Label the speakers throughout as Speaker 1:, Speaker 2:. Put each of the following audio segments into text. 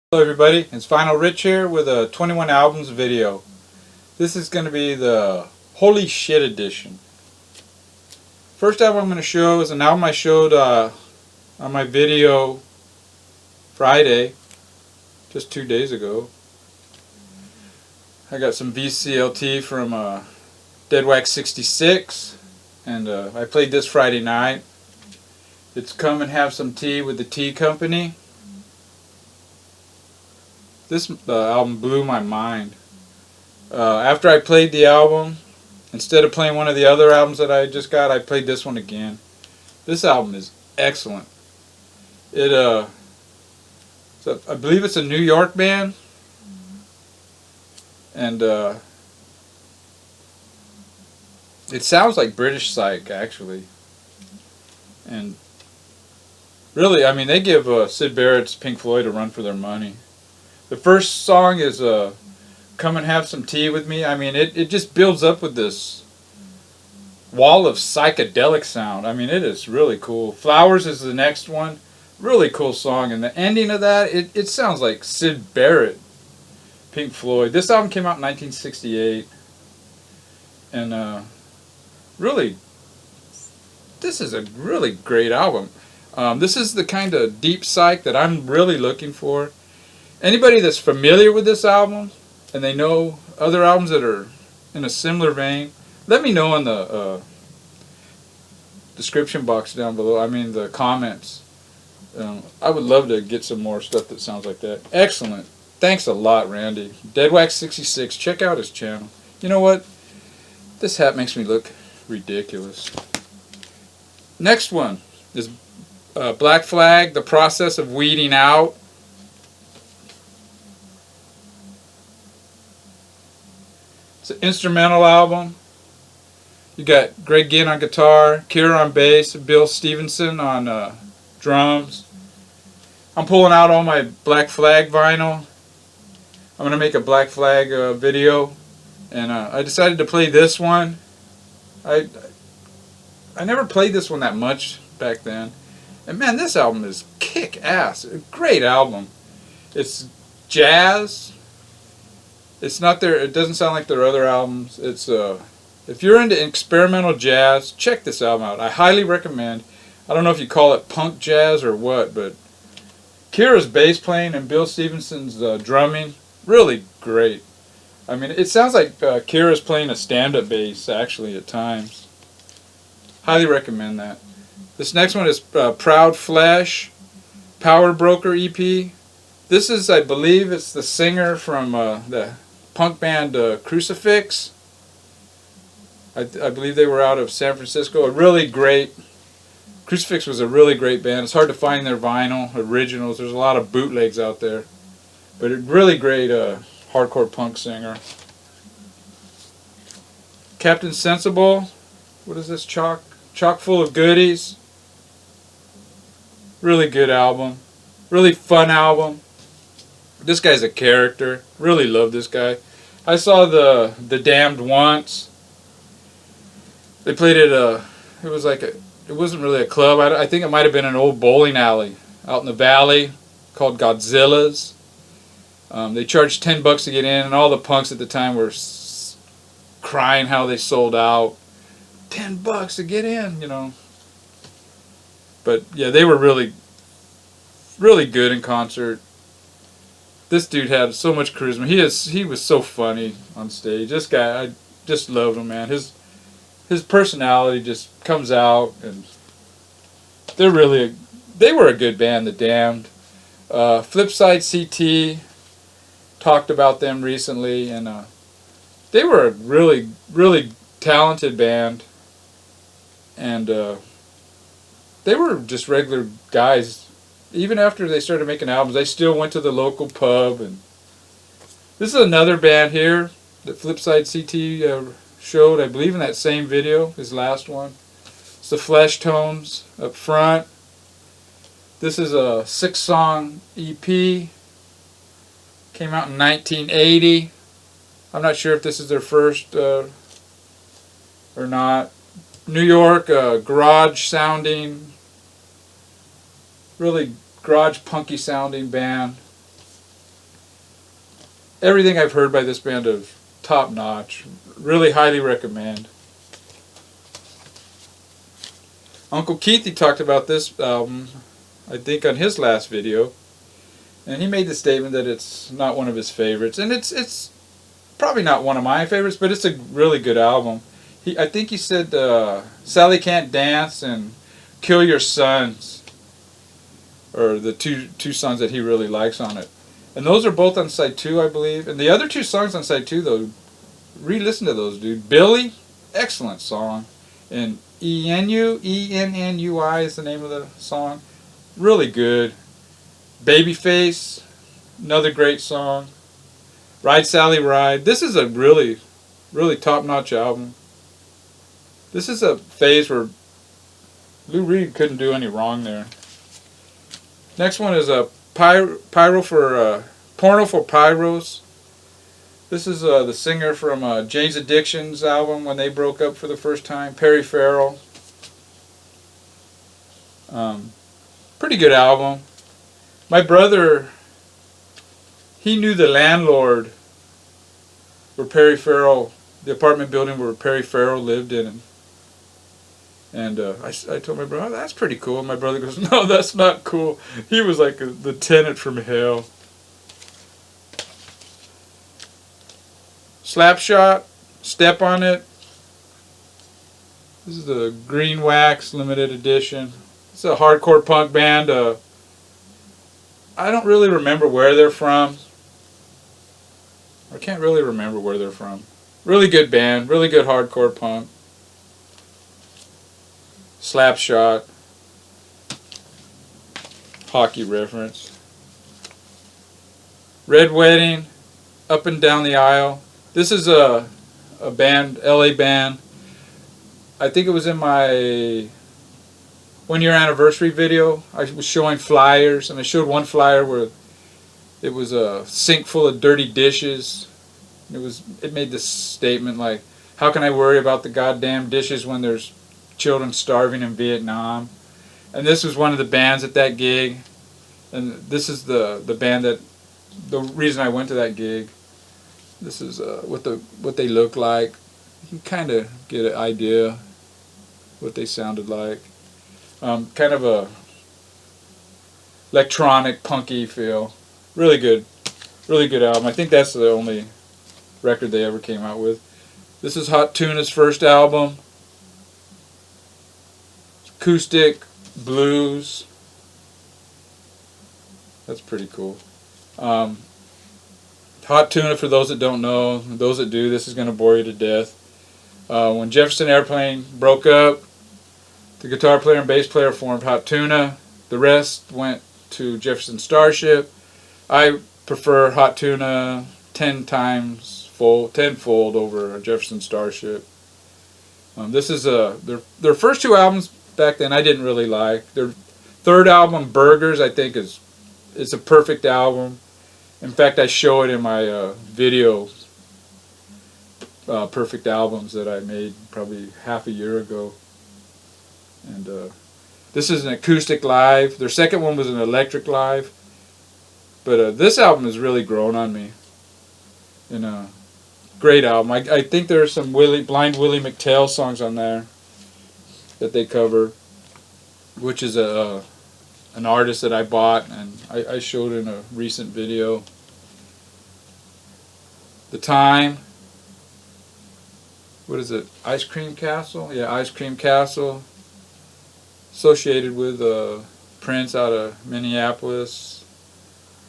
Speaker 1: Hello everybody, it's Final Rich here with a 21 albums video. This is going to be the Holy Shit edition. First album I'm going to show is an album I showed on my video Friday, just 2 days ago. I got some VCLT from Deadwax 66 and I played this Friday night. It's Come and Have Some Tea with the Tea Company. This album blew my mind. After I played the album, instead of playing one of the other albums that I just got, I played this one again. This album is excellent. I believe it's a New York band, and it sounds like British psych actually. And really, I mean, they give Syd Barrett's Pink Floyd a run for their money. The first song is Come and Have Some Tea with Me. I mean, it just builds up with this wall of psychedelic sound. I mean, it is really cool. Flowers is the next one. Really cool song. And the ending of that, it sounds like Syd Barrett, Pink Floyd. This album came out in 1968. And really, this is a really great album. This is the kind of deep psych that I'm really looking for. Anybody that's familiar with this album and they know other albums that are in a similar vein, let me know in the description box down below. I mean the comments. I would love to get some more stuff that sounds like that. Excellent. Thanks a lot, Randy. Deadwax66. Check out his channel. You know what? This hat makes me look ridiculous. Next one is Black Flag, The Process of Weeding Out. It's an instrumental album. You got Greg Ginn on guitar, Kira on bass, Bill Stevenson on drums. I'm pulling out all my Black Flag vinyl. I'm going to make a Black Flag video. And I decided to play this one. I never played this one that much back then. And man, this album is kick-ass. A great album. It's jazz. It's not their. It doesn't sound like their other albums. It's if you're into experimental jazz, check this album out. I highly recommend. I don't know if you call it punk jazz or what, but Kira's bass playing and Bill Stevenson's drumming, really great. I mean, it sounds like Kira's playing a stand-up bass actually at times. Highly recommend that. This next one is Proud Flesh, Power Broker EP. This is, I believe, it's the singer from the punk band Crucifix. I believe they were out of San Francisco. A really great, Crucifix was a really great band. It's hard to find their vinyl originals. There's a lot of bootlegs out there. But a really great hardcore punk singer. Captain Sensible. What is this? Chock full of goodies. Really good album. Really fun album. This guy's a character. Really love this guy. I saw the Damned once. They played at it was like it wasn't really a club. I think it might have been an old bowling alley out in the valley called Godzilla's. They charged $10 to get in, and all the punks at the time were crying how they sold out. $10 to get in, you know. But yeah, they were really, really good in concert. This dude had so much charisma. He was so funny on stage. This guy, I just loved him, man. His personality just comes out, and they were a good band, The Damned. Flipside CT, talked about them recently, and they were a really, really talented band, and they were just regular guys. Even after they started making albums, they still went to the local pub. And this is another band here that Flipside CT showed, I believe, in that same video, his last one. It's the Flesh Tones up front. This is a 6-song EP. Came out in 1980. I'm not sure if this is their first or not. New York, garage sounding, really garage punky sounding band. everything I've heard by this band is top notch. Really highly recommend. Uncle Keithy talked about this album, I think, on his last video, and he made the statement that it's not one of his favorites, and it's probably not one of my favorites, but it's a really good album. I think he said Sally Can't Dance and Kill Your Sons are the two songs that he really likes on it. And those are both on side 2, I believe. And the other 2 songs on side 2, though, re-listen to those, dude. Billy, excellent song. And Ennui is the name of the song. Really good. Babyface, another great song. Ride Sally Ride. This is a really, really top-notch album. This is a phase where Lou Reed couldn't do any wrong there. Next one is a Porno for Pyros. This is the singer from Jane's Addiction's album when they broke up for the first time, Perry Farrell. Pretty good album. My brother, he knew the landlord where Perry Farrell, the apartment building where Perry Farrell lived in. And I told my brother, oh, that's pretty cool. And my brother goes, no, that's not cool. He was like the tenant from hell. Slapshot, Step on It. This is the Green Wax limited edition. It's a hardcore punk band. I don't really remember where they're from. I can't really remember where they're from. Really good band, really good hardcore punk. Slapshot. Hockey reference. Red Wedding, Up and Down the Aisle. This is a band, LA band. I think it was in my 1-year anniversary video. I was showing flyers, and I showed one flyer where it was a sink full of dirty dishes. It made this statement like, how can I worry about the goddamn dishes when there's children starving in Vietnam? And this was one of the bands at that gig, and this is the band that, the reason I went to that gig. This is what they look like. You can kind of get an idea what they sounded like. Kind of a electronic, punky feel. Really good album. I think that's the only record they ever came out with. This is Hot Tuna's first album. Acoustic, blues. That's pretty cool. Hot Tuna, for those that don't know, those that do, this is going to bore you to death. When Jefferson Airplane broke up, the guitar player and bass player formed Hot Tuna. The rest went to Jefferson Starship. I prefer Hot Tuna tenfold over Jefferson Starship. This is their first 2 albums back then I didn't really like. Their third album, Burgers, I think it's a perfect album. In fact, I show it in my video, perfect albums that I made probably half a year ago. And this is an acoustic live. Their second one was an electric live. But this album has really grown on me. And great album. I think there are some Blind Willie McTell songs on there that they cover, which is an artist that I bought and I showed in a recent video. The Time. What is it? Ice Cream Castle? Yeah, Ice Cream Castle. Associated with Prince out of Minneapolis.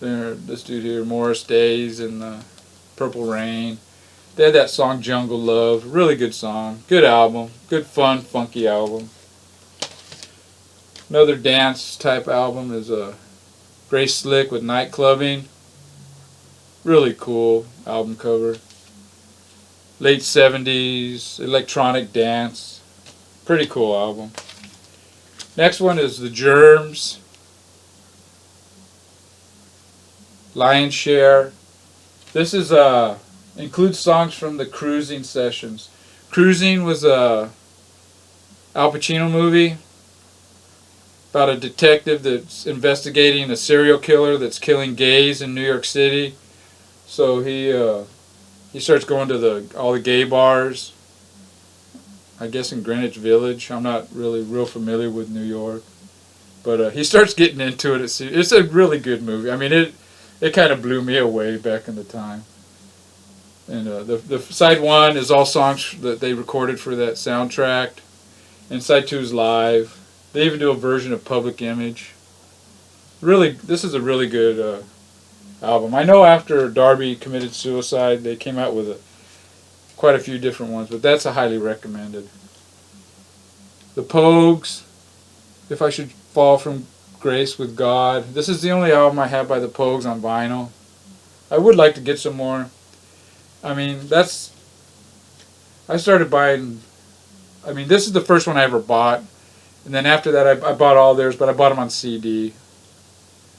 Speaker 1: This dude here, Morris Days and Purple Rain. They had that song Jungle Love. Really good song. Good album. Good fun, funky album. Another dance type album is Grace Slick with Night Clubbing. Really cool album cover. Late 70s, electronic dance. Pretty cool album. Next one is the Germs. Lion's Share. This is includes songs from the Cruising sessions. Cruising was a Al Pacino movie about a detective that's investigating a serial killer that's killing gays in New York City. So he starts going to all the gay bars. I guess in Greenwich Village. I'm not really real familiar with New York, but he starts getting into it. It's a really good movie. I mean, it kind of blew me away back in the time. And the side one is all songs that they recorded for that soundtrack, and side two is live. They even do a version of Public Image. Really, this is a really good album. I know after Darby committed suicide, they came out with quite a few different ones, but that's a highly recommended. The Pogues, If I Should Fall from Grace with God. This is the only album I have by the Pogues on vinyl. I would like to get some more. I mean, I started buying, I mean, this is the first one I ever bought. And then after that, I bought all theirs, but I bought them on CD.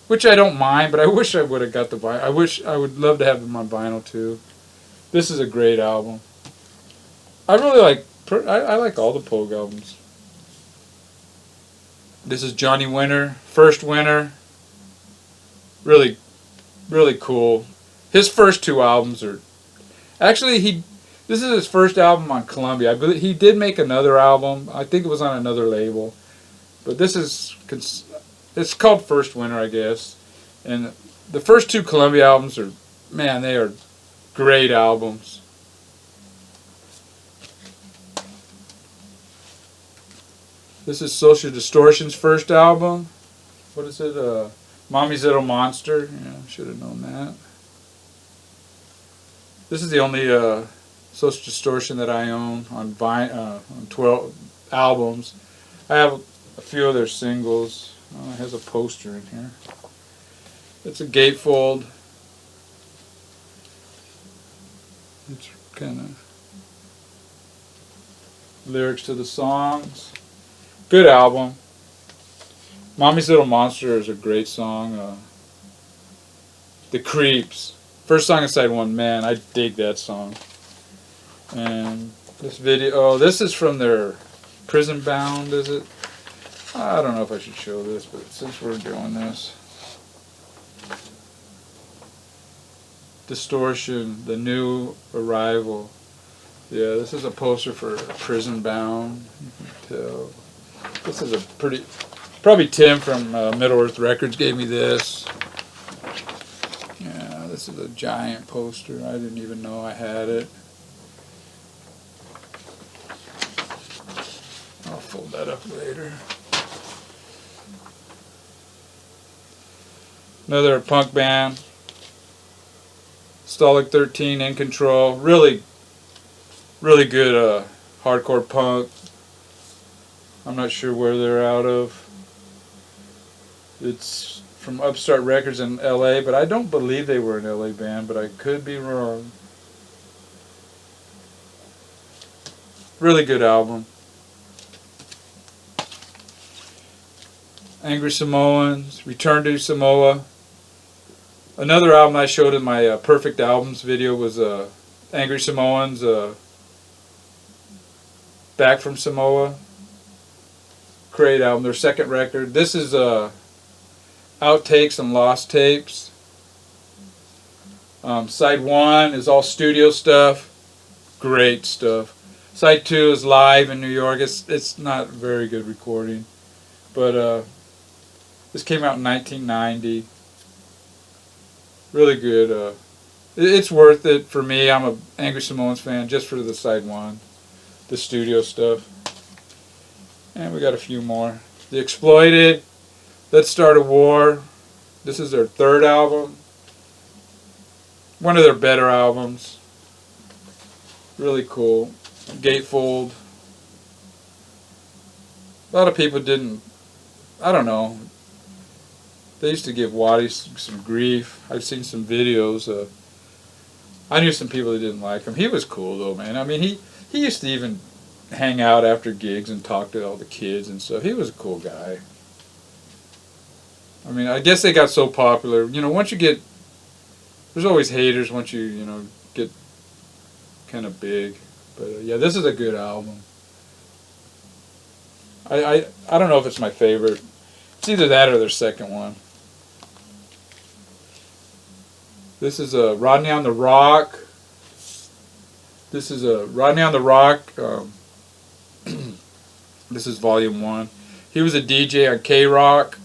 Speaker 1: Which I don't mind, but I wish I would have got the vinyl. I would love to have them on vinyl too. This is a great album. I really I like all the Pogue albums. This is Johnny Winter, First Winter. Really, really cool. His first two albums are... Actually, this is his first album on Columbia. I believe he did make another album. I think it was on another label. But this is... It's called First Winter, I guess. And the first two Columbia albums are... Man, they are great albums. This is Social Distortion's first album. What is it? Mommy's Little Monster. Yeah, should have known that. This is the only Social Distortion that I own on 12 albums. I have a few of their singles. Oh, it has a poster in here. It's a gatefold. It's kind of lyrics to the songs. Good album. Mommy's Little Monster is a great song. The Creeps. First song on side one, man, I dig that song. And this video, this is from their Prison Bound, is it? I don't know if I should show this, but since we're doing this. Distortion, the new arrival. Yeah, this is a poster for Prison Bound. You can tell. This is a probably Tim from Middle Earth Records gave me this. Yeah, this is a giant poster. I didn't even know I had it. I'll fold that up later. Another punk band. Stolic 13, In Control. Really, really good hardcore punk. I'm not sure where they're out of. It's from Upstart Records in LA, but I don't believe they were an LA band, but I could be wrong. Really good album. Angry Samoans, Return to Samoa. Another album I showed in my Perfect Albums video was Angry Samoans, Back from Samoa. Great album, their second record. This is Outtakes and Lost Tapes. Side one is all studio stuff. Great stuff. Side two is live in New York. It's not very good recording. But this came out in 1990. Really good. It's worth it for me. I'm an Angry Samoans fan just for the side one. The studio stuff. And we got a few more. The Exploited, Let's Start a War. This is their third album. One of their better albums. Really cool. Gatefold. A lot of people didn't, I don't know. They used to give Waddy some grief. I've seen some videos. I knew some people that didn't like him. He was cool though, man. I mean, he used to even hang out after gigs and talk to all the kids and stuff. He was a cool guy. I mean, I guess they got so popular. You know, once you get, there's always haters once you get kind of big. But yeah, this is a good album. I don't know if it's my favorite. It's either that or their second one. This is a Rodney on the Rock. This is a Rodney on the Rock. This is volume 1. He was a DJ on K-Rock.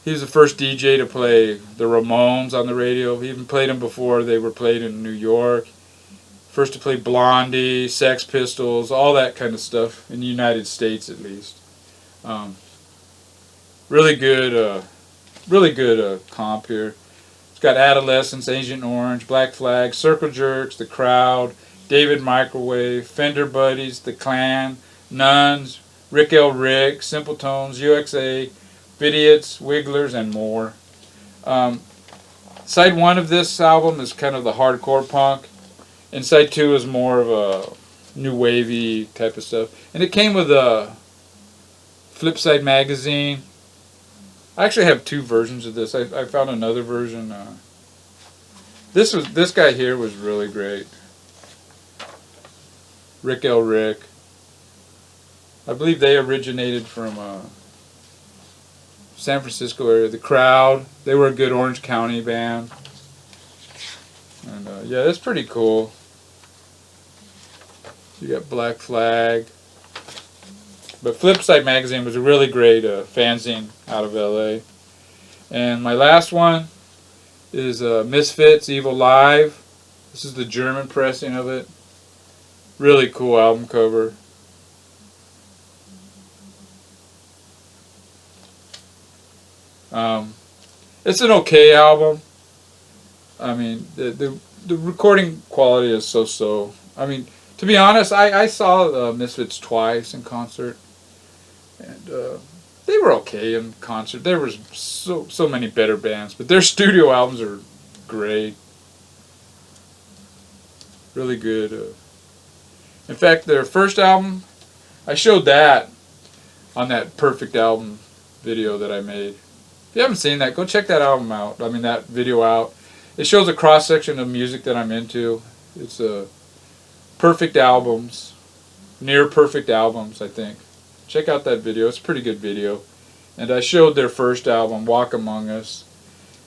Speaker 1: He was the first DJ to play the Ramones on the radio. He even played them before they were played in New York. First to play Blondie, Sex Pistols, all that kind of stuff in the United States, at least. Really good comp here. It's got Adolescence, Agent Orange, Black Flag, Circle Jerks, The Crowd, David Microwave, Fender Buddies, The Clan, Nuns, Rick L. Rick, Simple Tones, UXA, Vidiots, Wigglers, and more. Side 1 of this album is kind of the hardcore punk, and side 2 is more of a new wavy type of stuff. And it came with a Flipside magazine. I actually have 2 versions of this. I found another version. This guy here was really great. Rick L. Rick. I believe they originated from San Francisco area. The Crowd. They were a good Orange County band. And yeah, that's pretty cool. You got Black Flag. But Flipside magazine was a really great fanzine out of LA. And my last one is Misfits, Evil Live. This is the German pressing of it. Really cool album cover. It's an okay album. I mean, the recording quality is so-so. I mean, to be honest, I saw Misfits twice in concert. And they were okay in concert. There was so many better bands, but their studio albums are great. Really good. In fact, their first album, I showed that on that Perfect Album video that I made. If you haven't seen that, go check that album out. I mean, that video out. It shows a cross-section of music that I'm into. It's perfect albums, near perfect albums, I think. Check out that video. It's a pretty good video. And I showed their first album, Walk Among Us.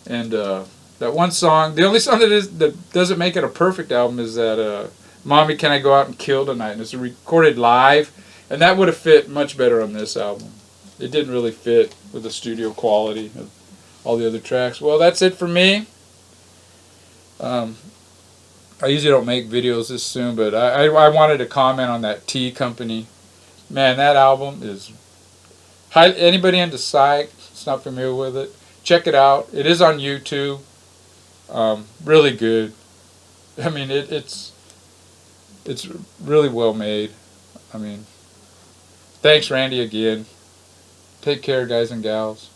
Speaker 1: And that one song, the only song that doesn't make it a perfect album is that Mommy, Can I Go Out and Kill Tonight? And it's recorded live. And that would have fit much better on this album. It didn't really fit with the studio quality of all the other tracks. Well, that's it for me. I usually don't make videos this soon, but I wanted to comment on that Tea Company. Man, that album is... Anybody into psych that's not familiar with it, check it out. It is on YouTube. Really good. I mean, it's really well made. I mean, thanks, Randy, again. Take care, guys and gals.